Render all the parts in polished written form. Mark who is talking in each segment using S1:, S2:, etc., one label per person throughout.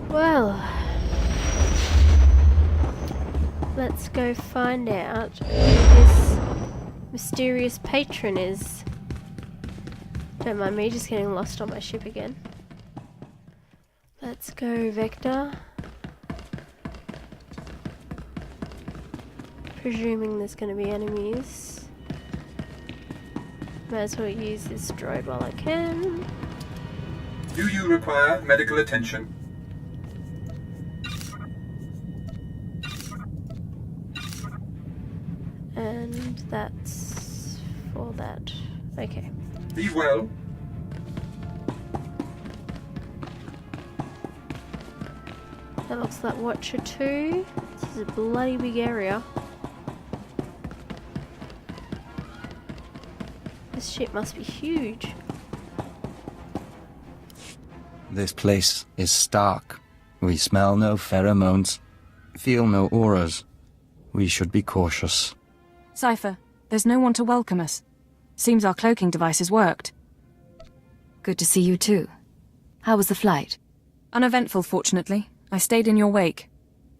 S1: Well, let's go find out who this mysterious patron is. Don't mind me just getting lost on my ship again. Let's go, Vector. Presuming there's going to be enemies. Might as well use this droid while I can.
S2: Do you require medical attention?
S1: And that's for that. Okay.
S2: Be well.
S1: That looks like Watcher 2. This is a bloody big area. This ship must be huge.
S3: This place is stark. We smell no pheromones, feel no auras. We should be cautious.
S4: Cypher, there's no one to welcome us. Seems our cloaking devices worked.
S5: Good to see you too. How was the flight?
S4: Uneventful, fortunately. I stayed in your wake.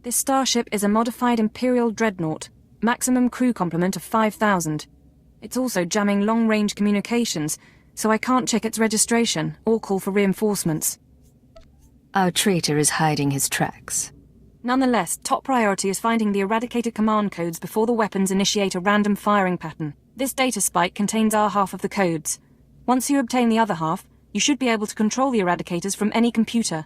S4: This starship is a modified Imperial dreadnought. Maximum crew complement of 5,000. It's also jamming long-range communications, so I can't check its registration or call for reinforcements.
S5: Our traitor is hiding his tracks.
S4: Nonetheless, top priority is finding the eradicated command codes before the weapons initiate a random firing pattern. This data spike contains our half of the codes. Once you obtain the other half, you should be able to control the eradicators from any computer.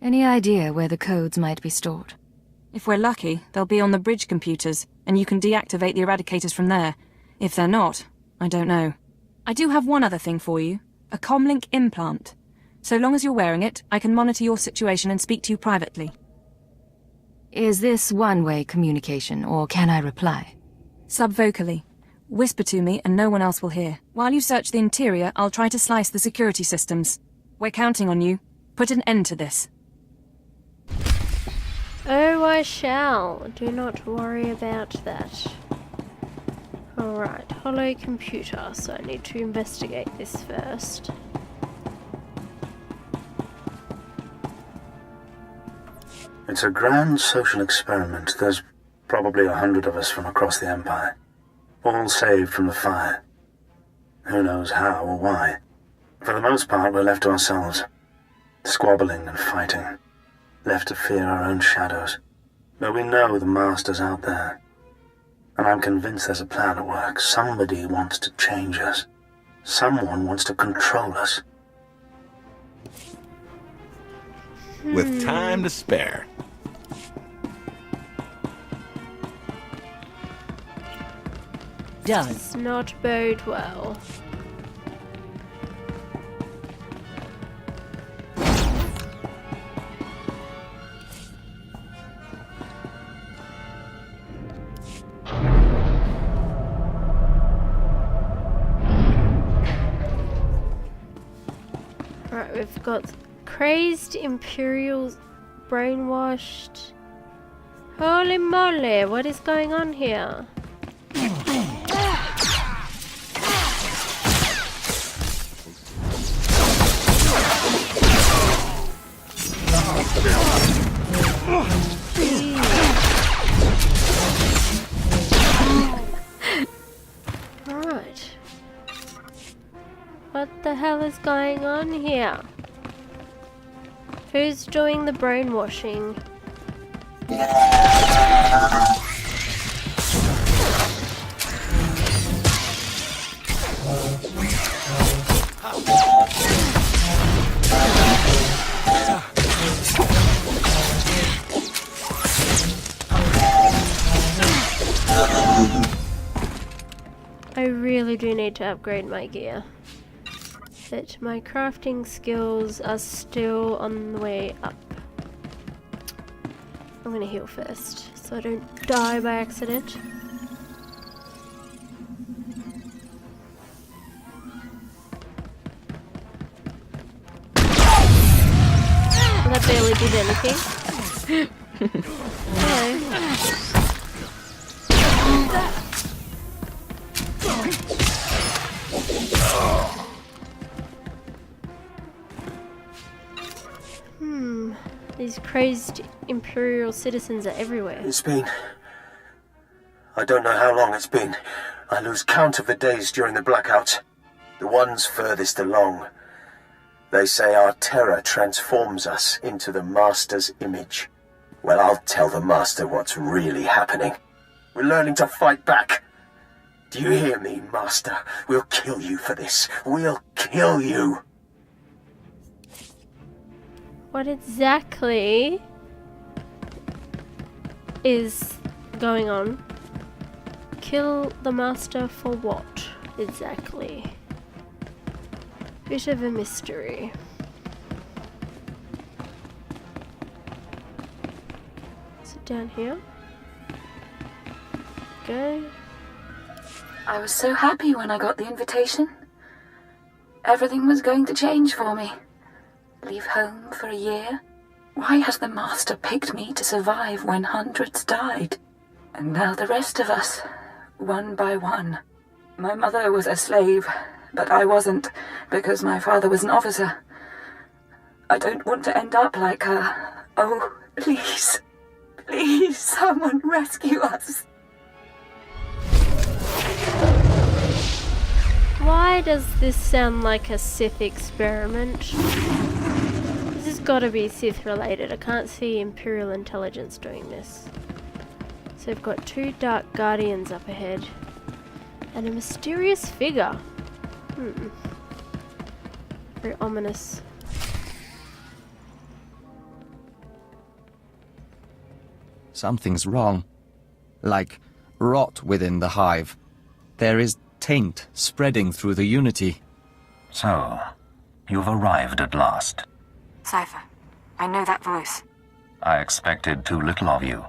S5: Any idea where the codes might be stored?
S4: If we're lucky, they'll be on the bridge computers, and you can deactivate the eradicators from there. If they're not, I don't know. I do have one other thing for you. A comlink implant. So long as you're wearing it, I can monitor your situation and speak to you privately.
S5: Is this one-way communication, or can I reply?
S4: Subvocally. Whisper to me and no one else will hear. While you search the interior, I'll try to slice the security systems. We're counting on you. Put an end to this.
S1: Oh, I shall. Do not worry about that. Alright, hollow computer, so I need to investigate this first.
S6: It's a grand social experiment. There's probably 100 of us from across the Empire, all saved from the fire. Who knows how or why. For the most part, we're left to ourselves, squabbling and fighting, left to fear our own shadows. But we know the Master's out there, and I'm convinced there's a plan at work. Somebody wants to change us. Someone wants to control us.
S7: With time to spare.
S1: Done. Does not bode well. Right, we've got crazed Imperial, brainwashed. Holy moly, what is going on here? Right. What the hell is going on here? Who's doing the brainwashing? I really do need to upgrade my gear. But my crafting skills are still on the way up. I'm gonna heal first, so I don't die by accident. Well, that barely did anything. Hello. These crazed Imperial citizens are everywhere.
S8: It's been... I don't know how long it's been. I lose count of the days during the blackout. The ones furthest along. They say our terror transforms us into the Master's image. Well, I'll tell the Master what's really happening. We're learning to fight back. Do you hear me, Master? We'll kill you for this. We'll kill you.
S1: What exactly is going on? Kill the Master for what exactly? Bit of a mystery. Sit down here. Go.
S9: I was so happy when I got the invitation. Everything was going to change for me. Leave home for a year? Why has the Master picked me to survive when hundreds died? And now the rest of us, one by one. My mother was a slave, but I wasn't, because my father was an officer. I don't want to end up like her. Oh, please. Please, someone rescue us.
S1: Why does this sound like a Sith experiment? This has got to be Sith related. I can't see Imperial intelligence doing this. So we've got 2 Dark Guardians up ahead. And a mysterious figure. Very ominous.
S3: Something's wrong. Like rot within the hive. There is taint spreading through the Unity.
S6: So, you've arrived at last.
S4: Cypher, I know that voice.
S6: I expected too little of you.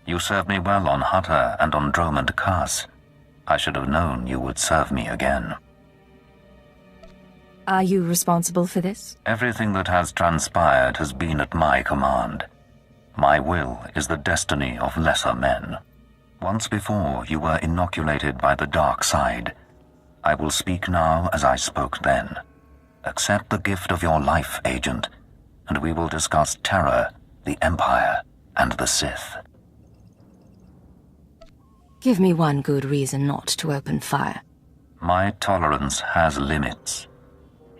S6: You served me well on Hutter and on Dromund Kaas. I should have known you would serve me again.
S5: Are you responsible for this?
S6: Everything that has transpired has been at my command. My will is the destiny of lesser men. Once before, you were inoculated by the dark side. I will speak now as I spoke then. Accept the gift of your life, Agent, and we will discuss terror, the Empire, and the Sith.
S5: Give me one good reason not to open fire.
S6: My tolerance has limits.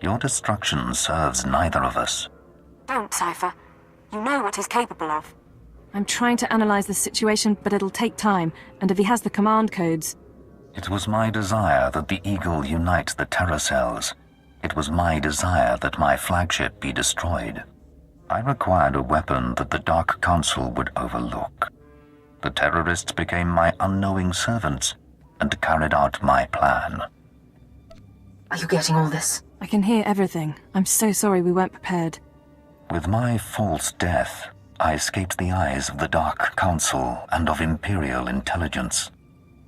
S6: Your destruction serves neither of us.
S4: Don't, Cypher. You know what he's capable of. I'm trying to analyze the situation, but it'll take time, and if he has the command codes...
S6: It was my desire that the Eagle unite the terror cells. It was my desire that my flagship be destroyed. I required a weapon that the Dark Council would overlook. The terrorists became my unknowing servants and carried out my plan.
S9: Are you getting all this?
S4: I can hear everything. I'm so sorry we weren't prepared.
S6: With my false death, I escaped the eyes of the Dark Council and of Imperial intelligence.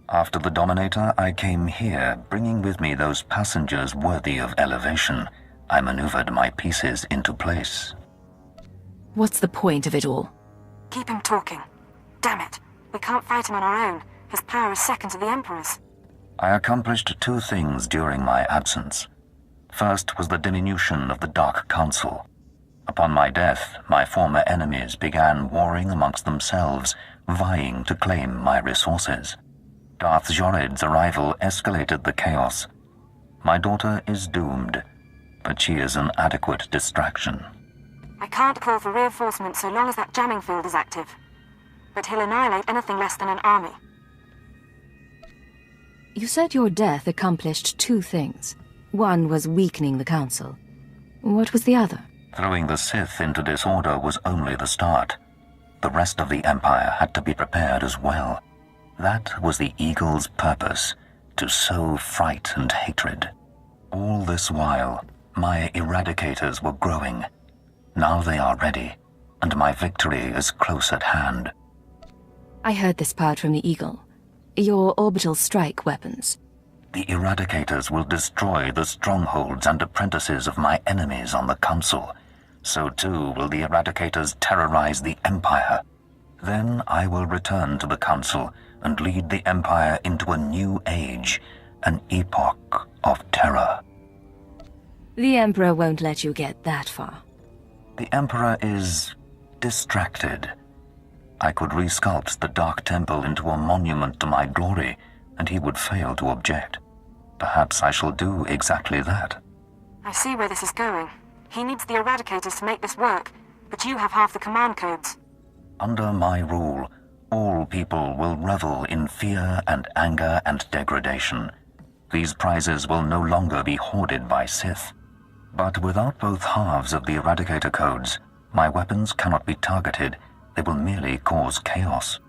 S6: After the Dominator, I came here, bringing with me those passengers worthy of elevation. I maneuvered my pieces into place.
S5: What's the point of it all?
S4: Keep him talking. Damn it. We can't fight him on our own. His power is second to the Emperor's.
S6: I accomplished 2 things during my absence. First was the diminution of the Dark Council. Upon my death, my former enemies began warring amongst themselves, vying to claim my resources. Darth Jored's arrival escalated the chaos. My daughter is doomed, but she is an adequate distraction.
S4: I can't call for reinforcements so long as that jamming field is active. But he'll annihilate anything less than an army.
S5: You said your death accomplished 2 things. One was weakening the Council. What was the other?
S6: Throwing the Sith into disorder was only the start. The rest of the Empire had to be prepared as well. That was the Eagle's purpose, to sow fright and hatred. All this while, my Eradicators were growing. Now they are ready, and my victory is close at hand.
S5: I heard this part from the Eagle. Your orbital strike weapons.
S6: The Eradicators will destroy the strongholds and apprentices of my enemies on the Council. So too will the Eradicators terrorize the Empire. Then I will return to the Council and lead the Empire into a new age, an epoch of terror.
S5: The Emperor won't let you get that far.
S6: The Emperor is
S10: distracted. I could resculpt the Dark Temple into a monument to my glory, and he would fail to object. Perhaps I shall do exactly that.
S4: I see where this is going. He needs the Eradicators to make this work, but you have half the command codes.
S10: Under my rule, all people will revel in fear and anger and degradation. These prizes will no longer be hoarded by Sith. But without both halves of the Eradicator codes, my weapons cannot be targeted. They will merely cause chaos.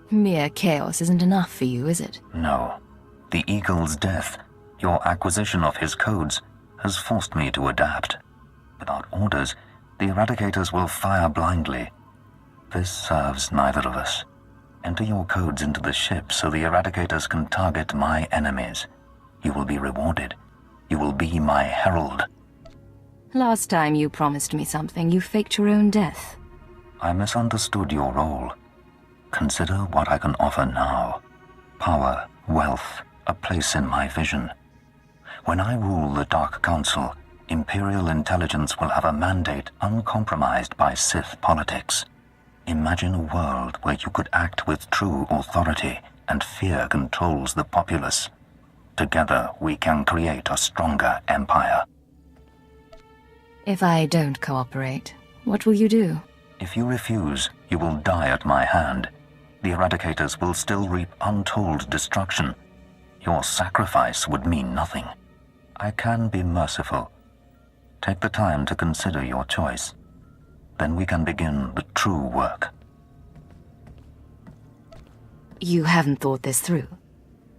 S5: Mere chaos isn't enough for you, is it?
S10: No. The Eagle's death, your acquisition of his codes, has forced me to adapt. Without orders, the Eradicators will fire blindly. This serves neither of us. Enter your codes into the ship so the Eradicators can target my enemies. You will be rewarded. You will be my herald.
S5: Last time you promised me something, you faked your own death.
S10: I misunderstood your role. Consider what I can offer now. Power, wealth, a place in my vision. When I rule the Dark Council, Imperial intelligence will have a mandate uncompromised by Sith politics. Imagine a world where you could act with true authority and fear controls the populace. Together we can create a stronger empire.
S5: If I don't cooperate, what will you do?
S10: If you refuse, you will die at my hand. The Eradicators will still reap untold destruction. Your sacrifice would mean nothing. I can be merciful. Take the time to consider your choice. Then we can begin the true work.
S5: You haven't thought this through.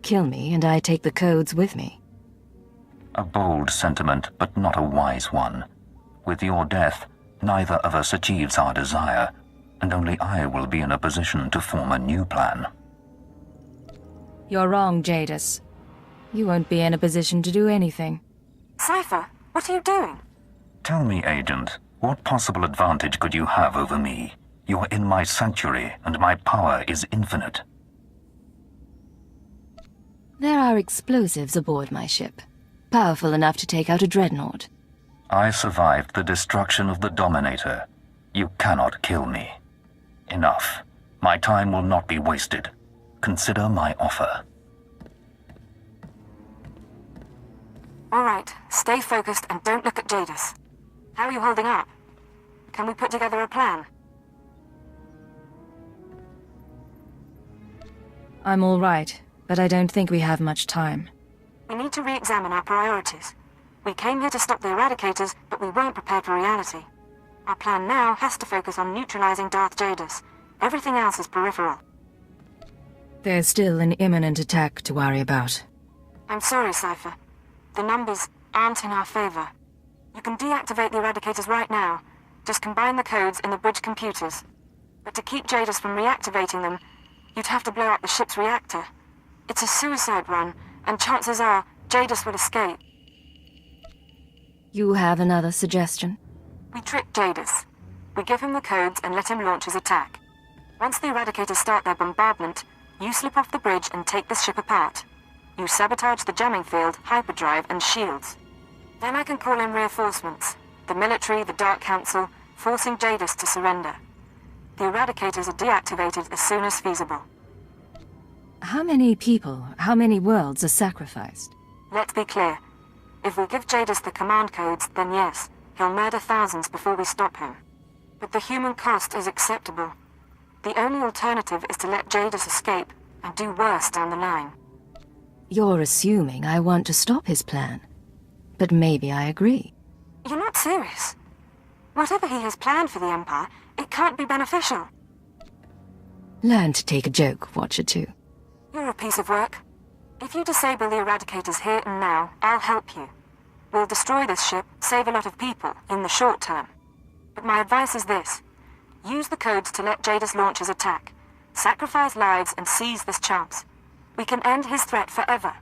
S5: Kill me and I take the codes with me.
S10: A bold sentiment, but not a wise one. With your death, neither of us achieves our desire, and only I will be in a position to form a new plan.
S5: You're wrong, Jadis. You won't be in a position to do anything.
S4: Cypher, what are you doing?
S10: Tell me, Agent, what possible advantage could you have over me? You're in my sanctuary, and my power is infinite.
S5: There are explosives aboard my ship, powerful enough to take out a dreadnought.
S10: I survived the destruction of the Dominator. You cannot kill me. Enough. My time will not be wasted. Consider my offer.
S4: All right, stay focused and don't look at Jadis. How are you holding up? Can we put together a plan?
S5: I'm all right, but I don't think we have much time.
S4: We need to re-examine our priorities. We came here to stop the Eradicators, but we weren't prepared for reality. Our plan now has to focus on neutralizing Darth Jadis. Everything else is peripheral.
S5: There's still an imminent attack to worry about.
S4: I'm sorry, Cypher. The numbers aren't in our favor. You can deactivate the Eradicators right now. Just combine the codes in the bridge computers. But to keep Jadis from reactivating them, you'd have to blow up the ship's reactor. It's a suicide run, and chances are Jadis will escape.
S5: You have another suggestion?
S4: We trick Jadis. We give him the codes and let him launch his attack. Once the Eradicators start their bombardment, you slip off the bridge and take the ship apart. You sabotage the jamming field, hyperdrive, and shields. Then I can call in reinforcements. The military, the Dark Council, forcing Jadis to surrender. The Eradicators are deactivated as soon as feasible.
S5: How many people, how many worlds are sacrificed?
S4: Let's be clear. If we give Jadis the command codes, then yes, he'll murder thousands before we stop him. But the human cost is acceptable. The only alternative is to let Jadis escape and do worse down the line.
S5: You're assuming I want to stop his plan. But maybe I agree.
S4: You're not serious. Whatever he has planned for the Empire, it can't be beneficial.
S5: Learn to take a joke, Watcher 2.
S4: You're a piece of work. If you disable the Eradicators here and now, I'll help you. We'll destroy this ship, save a lot of people, in the short term. But my advice is this. Use the codes to let Jadis launch his attack. Sacrifice lives and seize this chance. We can end his threat forever.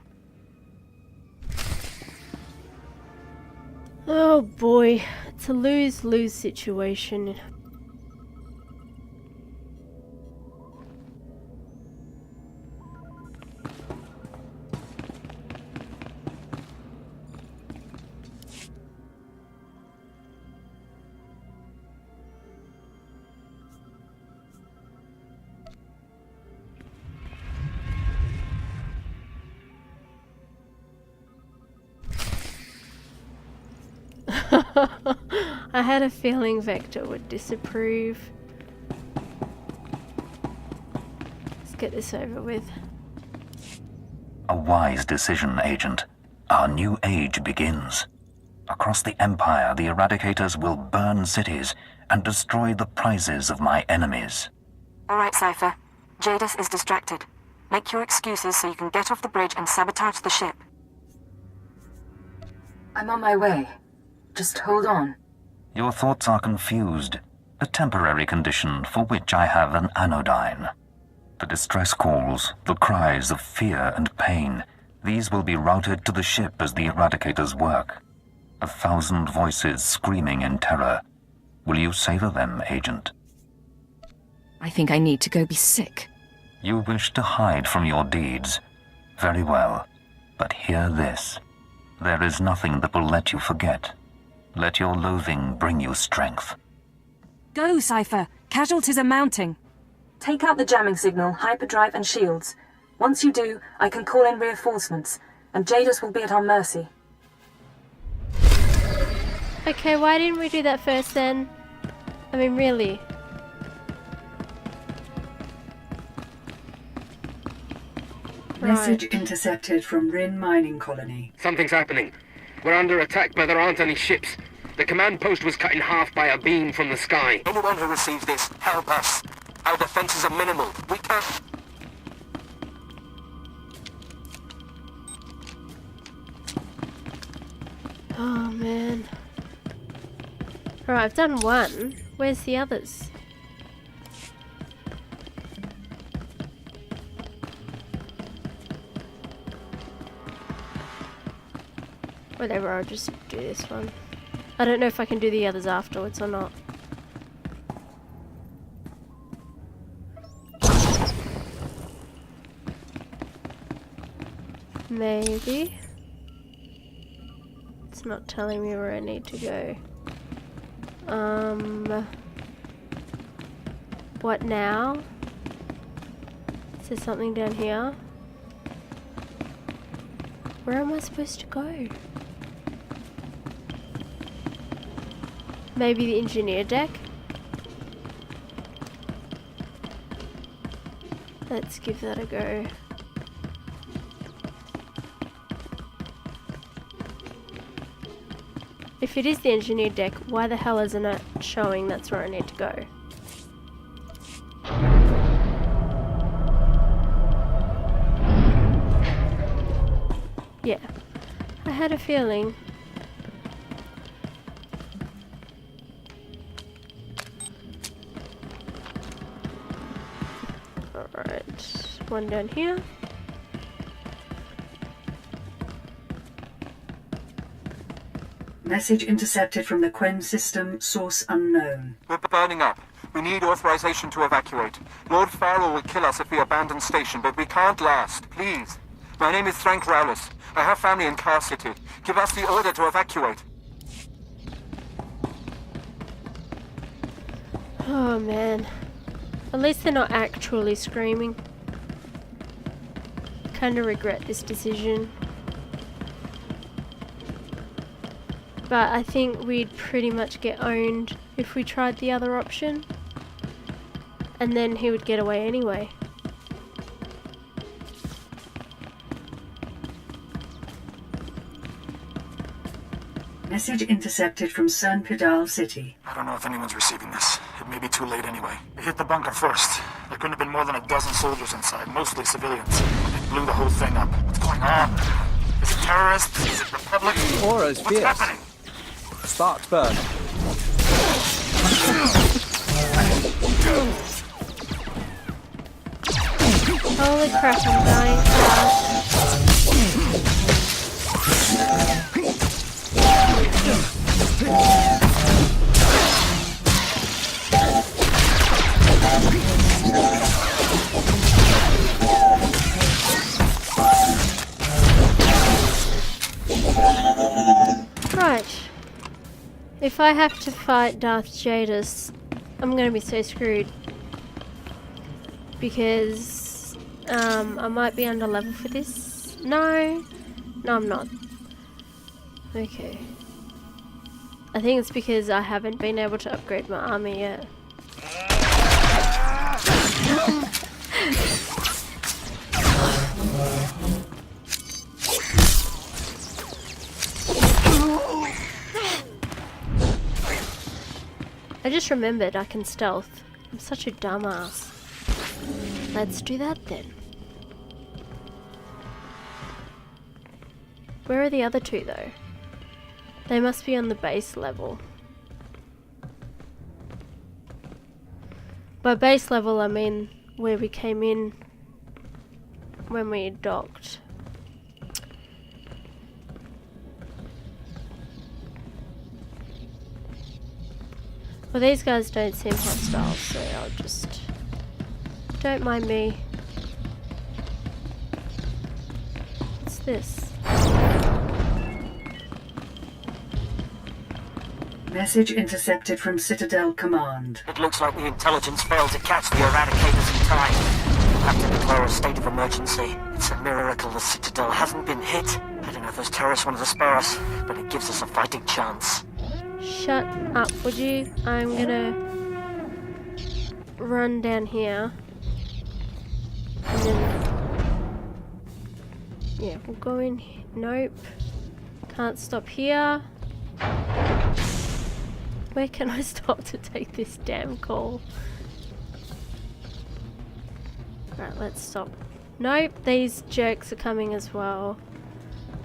S1: Oh boy, it's a lose-lose situation. I had a feeling Vector would disapprove. Let's get this over with.
S10: A wise decision, Agent. Our new age begins. Across the Empire, the Eradicators will burn cities and destroy the prizes of my enemies.
S4: All right, Cypher. Jadis is distracted. Make your excuses so you can get off the bridge and sabotage the ship.
S5: I'm on my way. Just hold on.
S10: Your thoughts are confused. A temporary condition for which I have an anodyne. The distress calls, the cries of fear and pain, these will be routed to the ship as the Eradicators work. 1,000 voices screaming in terror. Will you savor them, Agent?
S5: I think I need to go be sick.
S10: You wish to hide from your deeds. Very well. But hear this. There is nothing that will let you forget. Let your loathing bring you strength.
S4: Go, Cypher! Casualties are mounting. Take out the jamming signal, hyperdrive and shields. Once you do, I can call in reinforcements, and Jadis will be at our mercy.
S1: Okay, why didn't we do that first then? I mean, really?
S11: Message intercepted from Rin mining colony.
S12: Something's happening. We're under attack, but there aren't any ships. The command post was cut in half by a beam from the sky.
S8: Anyone who receives this, help us. Our defenses are minimal. We can't...
S1: Oh man. Alright, I've done one. Where's the others? Whatever, I'll just do this one. I don't know if I can do the others afterwards or not. Maybe. It's not telling me where I need to go. What now? Is there something down here? Where am I supposed to go? Maybe the engineer deck? Let's give that a go. If it is the engineer deck, why the hell isn't it showing that's where I need to go? Yeah, I had a feeling. Alright, one down here.
S11: Message intercepted from the Quen system, source unknown.
S2: We're burning up. We need authorization to evacuate. Lord Farrell will kill us if we abandon station, but we can't last. Please. My name is Frank Rowlis. I have family in Car City. Give us the order to evacuate.
S1: Oh man. At least they're not actually screaming. Kinda regret this decision. But I think we'd pretty much get owned if we tried the other option. And then he would get away anyway.
S11: Message intercepted from San Pedal City.
S6: I don't know if anyone's receiving this. It may be too late anyway. They hit the bunker first. There couldn't have been more than a dozen soldiers inside, mostly civilians. They blew the whole thing up. What's going on? Is it terrorists? Is it Republic?
S3: Aura's
S6: What's
S3: fierce.
S6: happening?
S3: Sparks burn.
S1: Holy crap, I'm dying Right. If I have to fight Darth Jadis, I'm gonna be so screwed. Because I might be under level for this. No, I'm not. Okay. I think it's because I haven't been able to upgrade my army yet. I just remembered I can stealth. I'm such a dumbass. Let's do that then. Where are the other two though? They must be on the base level. By base level I mean where we came in when we docked. Well, these guys don't seem hostile, so I'll just... Don't mind me. What's this?
S11: Message intercepted from Citadel Command.
S13: It looks like the intelligence failed to catch the Eradicators in time. We'll have to declare a state of emergency. It's a miracle the Citadel hasn't been hit. I don't know if those terrorists wanted to spare us, but it gives us a fighting chance.
S1: Shut up, would you? I'm gonna run down here. And then... Yeah, we'll go in... Nope. Can't stop here. Where can I stop to take this damn call? Right, let's stop. Nope, these jerks are coming as well.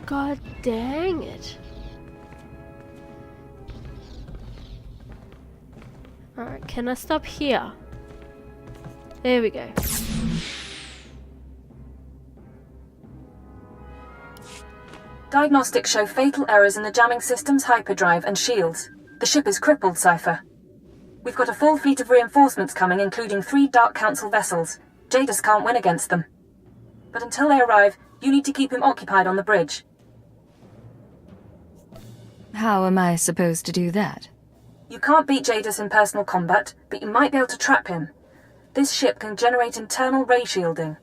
S1: God dang it. Alright, can I stop here? There we go.
S14: Diagnostics show fatal errors in the jamming system's hyperdrive and shields. The ship is crippled, Cypher. We've got a full fleet of reinforcements coming, including 3 Dark Council vessels. Jadis can't win against them. But until they arrive, you need to keep him occupied on the bridge.
S5: How am I supposed to do that?
S14: You can't beat Jadis in personal combat, but you might be able to trap him. This ship can generate internal ray shielding.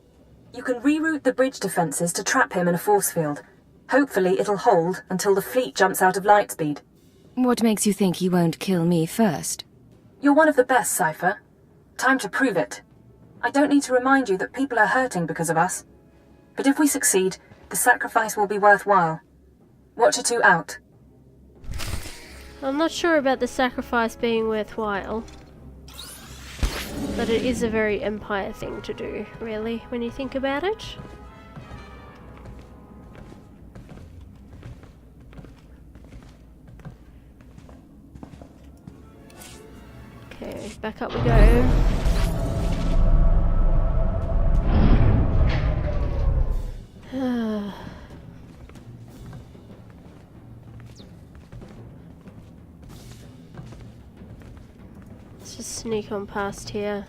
S14: You can reroute the bridge defenses to trap him in a force field. Hopefully it'll hold until the fleet jumps out of light speed.
S5: What makes you think he won't kill me first?
S14: You're one of the best, Cypher. Time to prove it. I don't need to remind you that people are hurting because of us. But if we succeed, the sacrifice will be worthwhile. Watcher 2 out.
S1: I'm not sure about the sacrifice being worthwhile. But it is a very Empire thing to do, really, when you think about it. Okay, back up we go. Let's just sneak on past here.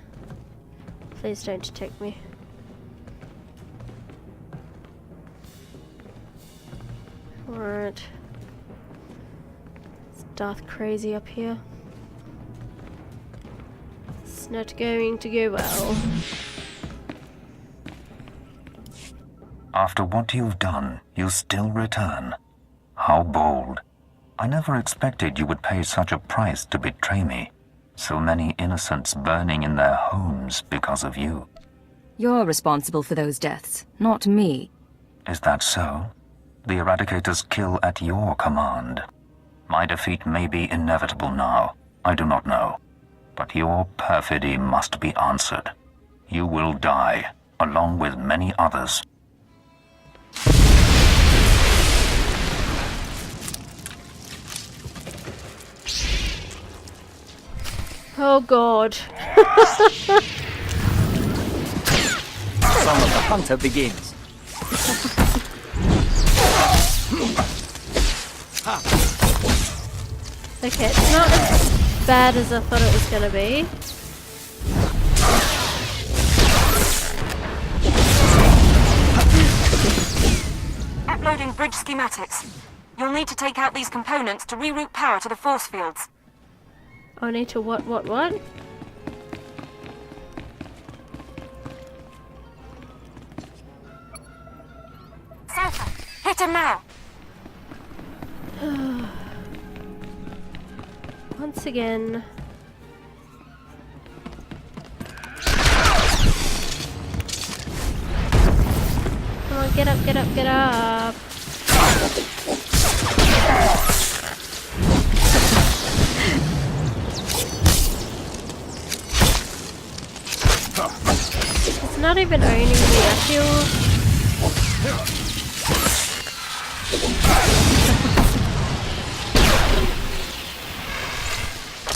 S1: Please don't detect me. Alright. It's Darth crazy up here. It's not going to go well.
S10: After what you've done, you still return. How bold. I never expected you would pay such a price to betray me. So many innocents burning in their homes because of you.
S5: You're responsible for those deaths, not me.
S10: Is that so? The Eradicators kill at your command. My defeat may be inevitable now. I do not know. But your perfidy must be answered. You will die, along with many others.
S1: Oh god.
S3: Song of the Hunter begins.
S1: Okay, it's not as bad as I thought it was gonna be.
S14: Uploading bridge schematics. You'll need to take out these components to reroute power to the force fields.
S1: I need to what?
S14: Cypher, hit him now!
S1: Once again. Come on, get up, get up, get up. It's not even owning me, I feel...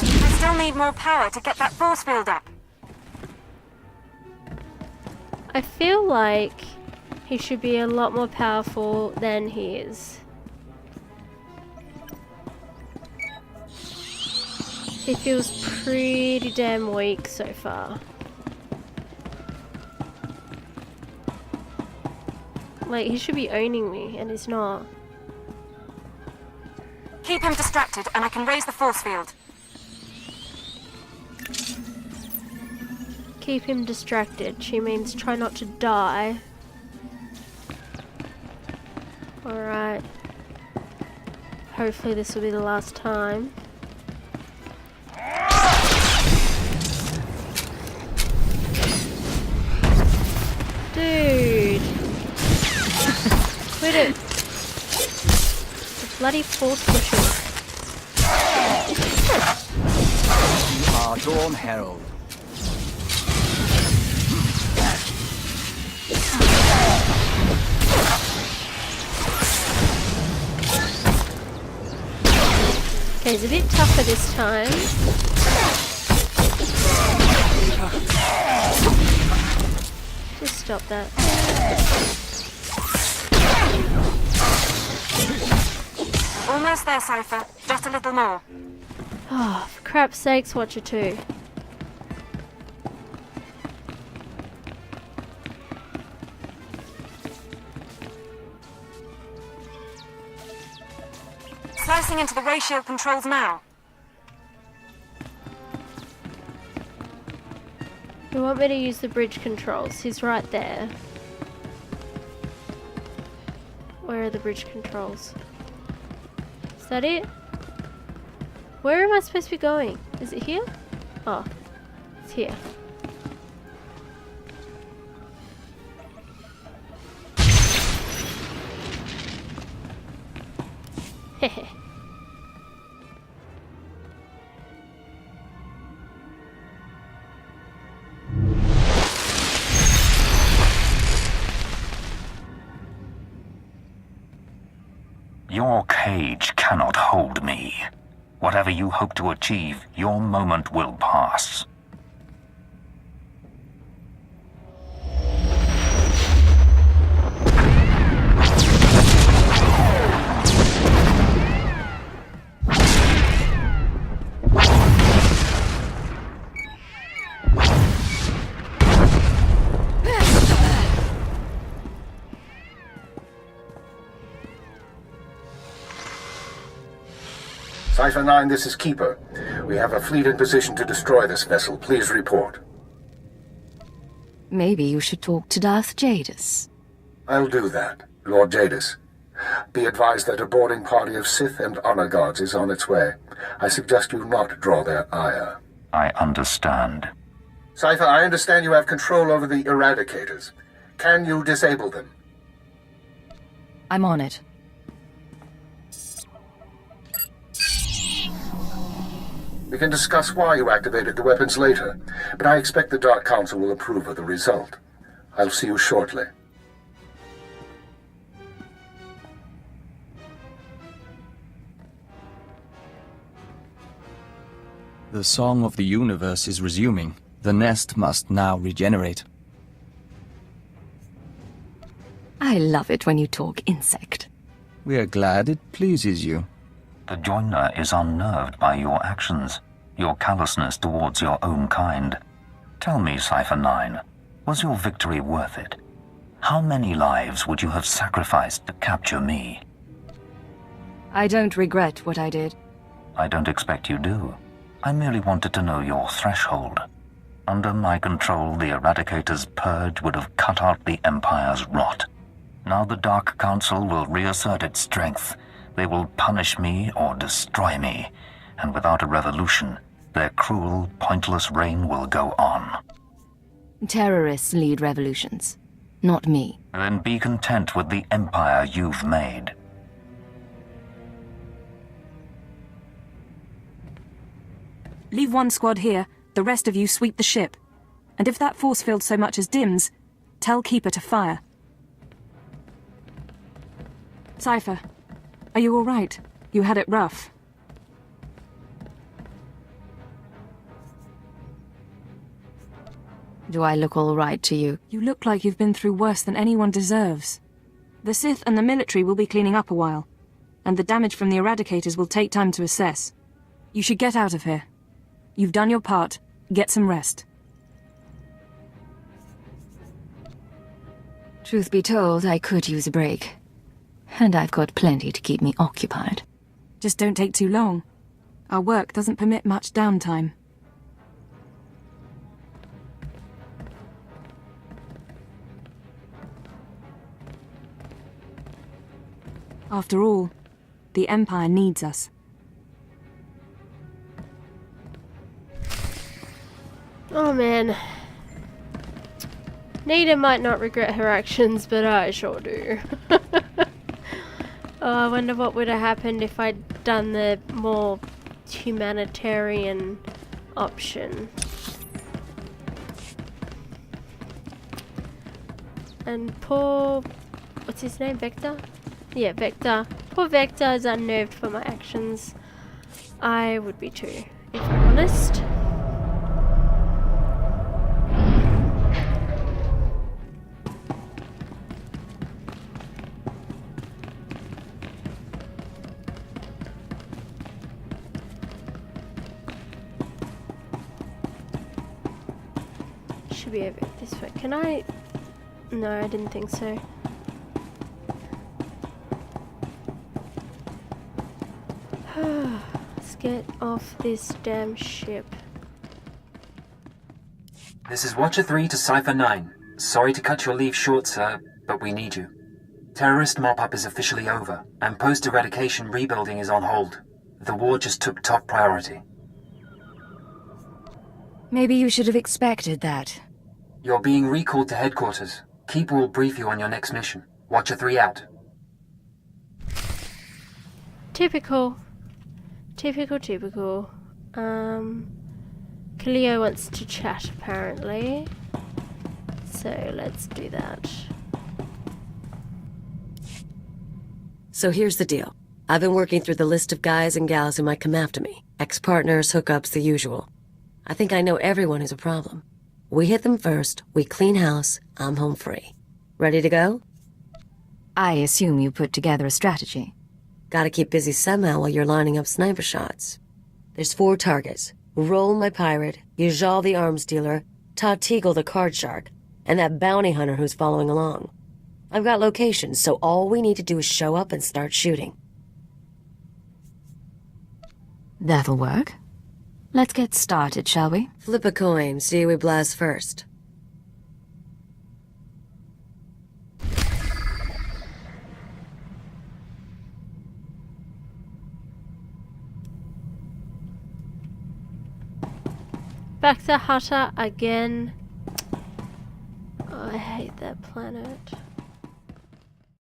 S14: I still need more power to get that force field up.
S1: I feel like he should be a lot more powerful than he is. He feels pretty damn weak so far. Like, he should be owning me, and he's not.
S14: Keep him distracted, and I can raise the force field.
S1: Keep him distracted. She means try not to die. Alright. Hopefully this will be the last time. Dude! Quit it! The bloody force pushing.
S3: Patron Herald.
S1: Okay, it's a bit tougher this time. Just stop that.
S14: Almost there, Cypher. Just a little more.
S1: Oh, for crap's sakes, Watcher 2.
S14: Slicing into the ratio controls now.
S1: You want me to use the bridge controls? He's right there. Where are the bridge controls? Is that it? Where am I supposed to be going? Is it here? Oh, it's here. Hehe.
S10: Your cage cannot hold me. Whatever you hope to achieve, your moment will pass.
S6: Cypher 9, this is Keeper. We have a fleet in position to destroy this vessel. Please report.
S5: Maybe you should talk to Darth Jadis.
S6: I'll do that, Lord Jadis. Be advised that a boarding party of Sith and Honor Guards is on its way. I suggest you not draw their ire.
S10: I understand.
S6: Cypher, I understand you have control over the Eradicators. Can you disable them?
S5: I'm on it.
S6: We can discuss why you activated the weapons later, but I expect the Dark Council will approve of the result. I'll see you shortly.
S3: The song of the universe is resuming. The nest must now regenerate.
S5: I love it when you talk insect.
S3: We are glad it pleases you.
S10: The Joiner is unnerved by your actions, your callousness towards your own kind. Tell me, Cypher 9, was your victory worth it? How many lives would you have sacrificed to capture me?
S5: I don't regret what I did.
S10: I don't expect you do. I merely wanted to know your threshold. Under my control, the Eradicator's purge would have cut out the Empire's rot. Now the Dark Council will reassert its strength. They will punish me or destroy me. and without a revolution, their cruel, pointless reign will go on.
S5: Terrorists lead revolutions, not me.
S10: Then be content with the empire you've made.
S4: Leave one squad here, the rest of you sweep the ship. And if that force field so much as dims, tell Keeper to fire. Cypher, are you all right? You had it rough.
S5: Do I look all right to you?
S4: You look like you've been through worse than anyone deserves. The Sith and the military will be cleaning up a while, and the damage from the Eradicators will take time to assess. You should get out of here. You've done your part. Get some rest.
S5: Truth be told, I could use a break. And I've got plenty to keep me occupied.
S4: Just don't take too long. Our work doesn't permit much downtime. After all, the Empire needs us.
S1: Oh man. Nita might not regret her actions, but I sure do. Oh, I wonder what would have happened if I'd done the more humanitarian option. And poor... what's his name? Vector? Yeah, Vector. Poor Vector is unnerved for my actions. I would be too, if I'm honest. Should be over this way. Can I? No, I didn't think so. Let's get off this damn ship.
S15: This is Watcher 3 to Cypher 9. Sorry to cut your leave short, sir, but we need you. Terrorist mop-up is officially over, and post-eradication rebuilding is on hold. The war just took top priority.
S5: Maybe you should have expected that.
S15: You're being recalled to headquarters. Keeper will brief you on your next mission. Watcher 3 out.
S1: Typical. Cleo wants to chat apparently. So let's do that.
S16: So here's the deal. I've been working through the list of guys and gals who might come after me. Ex-partners, hookups, the usual. I think I know everyone who's a problem. We hit them first, we clean house, I'm home free. Ready to go?
S5: I assume you put together a strategy.
S16: Gotta keep busy somehow while you're lining up sniper shots. There's 4 targets. Roll my pirate, Yajal the arms dealer, Todd Teagle the card shark, and that bounty hunter who's following along. I've got locations, so all we need to do is show up and start shooting.
S5: That'll work. Let's get started, shall we?
S16: Flip a coin, see who we blast first.
S1: Back to Hutter again. Oh, I hate that planet.